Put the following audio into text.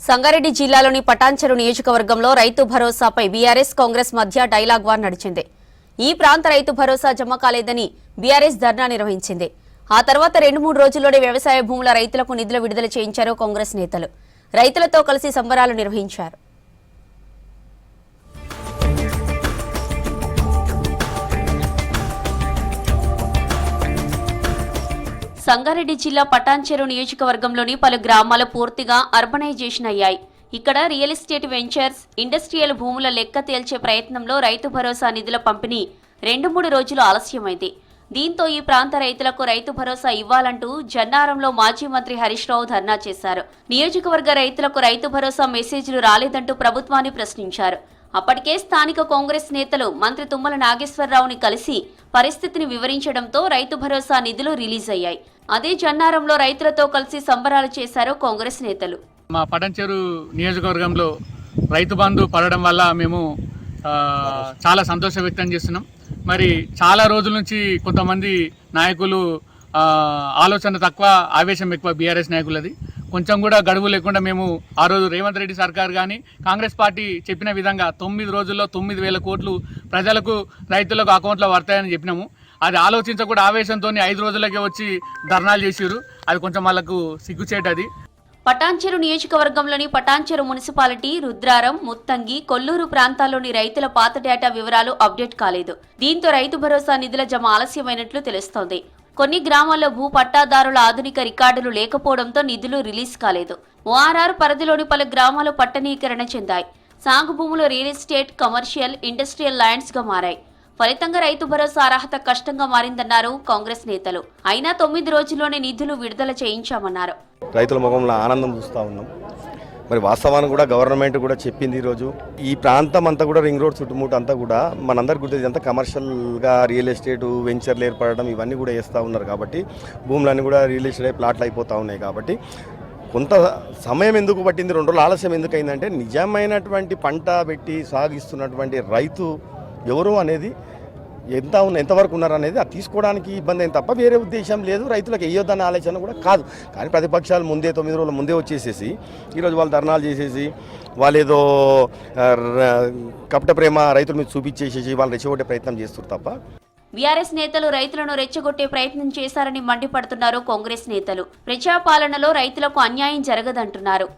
సంగారెడ్డి జిల్లాలోని పటాన్చెరు నియోజకవర్గంలో రైతు భరోసాపై బీఆర్ఎస్ కాంగ్రెస్ మధ్య డైలాగ్ వార్ నడిచింది. ఈ ప్రాంత రైతు భరోసా జమ కాలేదని బీఆర్ఎస్ ధర్నా నిర్వహించింది. ఆ తర్వాత 2-3 రోజుల్లోనే వ్యవసాయ భూముల రైతులకు నిధులు విడుదల చేయించారు కాంగ్రెస్ నేతలు. రైతులతో కలిసి సంబరాలు నిర్వహించారు. సంగారెడ్డి జిల్లా పటాన్చెరు నియోజకవర్గంలోని పలు గ్రామాలు పూర్తిగా అర్బనైజేషన్ అయ్యాయి. ఇక్కడ రియల్ ఎస్టేట్ వెంచర్స్, ఇండస్ట్రియల్ భూముల లెక్క తేల్చే ప్రయత్నంలో రైతు భరోసా నిధుల పంపిణీ 2-3 రోజులు ఆలస్యమైంది. దీంతో ఈ ప్రాంత రైతులకు రైతు భరోసా ఇవ్వాలంటూ జన్నారంలో మాజీ మంత్రి హరీష్ రావు ధర్నా చేశారు. నియోజకవర్గ రైతులకు రైతు భరోసా మెసేజ్లు రాలేదంటూ ప్రభుత్వాన్ని ప్రశ్నించారు. అప్పటికే స్థానిక కాంగ్రెస్ నేతలు మంత్రి తుమ్మల నాగేశ్వరరావుని కలిసి పరిస్థితిని వివరించడంతో రైతు భరోసా నిధులు రిలీజ్ అయ్యాయి. అదే జన్నారంలో రైతులతో కలిసి సంబరాలు చేశారు కాంగ్రెస్ నేతలు. మా పటాన్చెరు నియోజకవర్గంలో రైతు బంధు పడడం వల్ల మేము చాలా సంతోషం వ్యక్తం చేస్తున్నాం. మరి చాలా రోజుల నుంచి కొంతమంది నాయకులు ఆలోచన తక్కువ, ఆవేశం ఎక్కువ బీఆర్ఎస్ నాయకులది. కొంచెం కూడా గడువు లేకుండా మేము ఆ రోజు రేవంత్ రెడ్డి సర్కార్ కానీ కాంగ్రెస్ పార్టీ చెప్పిన విధంగా 9 రోజుల్లో 9,000 కోట్లు ప్రజలకు, రైతులకు అకౌంట్లో పడతాయని చెప్పినాము. అది ఆలోచించకుండా ఆవేశంతో 5 రోజులకే వచ్చి ధర్నాలు చేసిరు. అది కొంచెం వాళ్ళకు సిగ్గుచేటది. పటాన్చెరు నియోజకవర్గంలోని పటాన్చెరు మున్సిపాలిటీ, రుద్రారం, ముత్తంగి, కొల్లూరు ప్రాంతాల్లోని రైతుల పాత డేటా వివరాలు అప్డేట్ కాలేదు. దీంతో రైతు భరోసా నిధుల జమ ఆలస్యమైనట్లు తెలుస్తోంది. కొన్ని గ్రామాల్లో భూ పట్టాదారుల ఆధునిక రికార్డులు లేకపోవడంతో నిధులు రిలీజ్ కాలేదు. ఓఆర్ఆర్ పరిధిలోని పలు గ్రామాలు పట్టణీకరణ చెందాయి. సాగు భూములు real estate, commercial, industrial lands గా మారాయి. ఫలితంగా రైతు భరోసా అర్హత కష్టంగా మారిందన్నారు కాంగ్రెస్ నేతలు. అయినా 9 రోజుల్లోనే నిధులు విడుదల చేయించామన్నారు. రైతుల ముఖంలో ఆనందం చూస్తూ ఉన్నాం. మరి వాస్తవాన్ని కూడా గవర్నమెంట్ కూడా చెప్పింది. ఈరోజు ఈ ప్రాంతం అంతా కూడా రింగ్ రోడ్ చుట్టుముట్ట అంతా కూడా మనందరికి గుర్తుంది, అంతా కమర్షియల్గా రియల్ ఎస్టేట్ వెంచర్లు ఏర్పడడం ఇవన్నీ కూడా వేస్తూ ఉన్నారు. కాబట్టి భూములన్నీ కూడా రియల్ ఎస్టేట్ ప్లాట్లు అయిపోతూ ఉన్నాయి. కాబట్టి కొంత సమయం ఎందుకు పట్టింది, 2 రోజులు ఆలస్యం ఎందుకు అయిందంటే నిజమైనటువంటి పంట పెట్టి సాగిస్తున్నటువంటి రైతు ఎవరు అనేది ఎంతవరకు ఉన్నారు అనేది అది తీసుకోవడానికి ఇబ్బంది అయింది తప్ప వేరే ఉద్దేశం లేదు. రైతులకు వేయొద్దన్న ఆలోచన కూడా కాదు. కానీ ప్రతిపక్షాలు ముందే 9 రోజుల ముందే వచ్చేసేసి ఈరోజు వాళ్ళు ధర్నాలు చేసేసి వాళ్ళు ఏదో కపట ప్రేమ రైతుల మీద చూపించేసేసి వాళ్ళు రెచ్చగొట్టే ప్రయత్నం చేస్తారు తప్ప. బీఆర్ఎస్ నేతలు రైతులను రెచ్చగొట్టే ప్రయత్నం చేశారని మండిపడుతున్నారు కాంగ్రెస్ నేతలు. ప్రజాపాలనలో రైతులకు అన్యాయం జరగదంటున్నారు.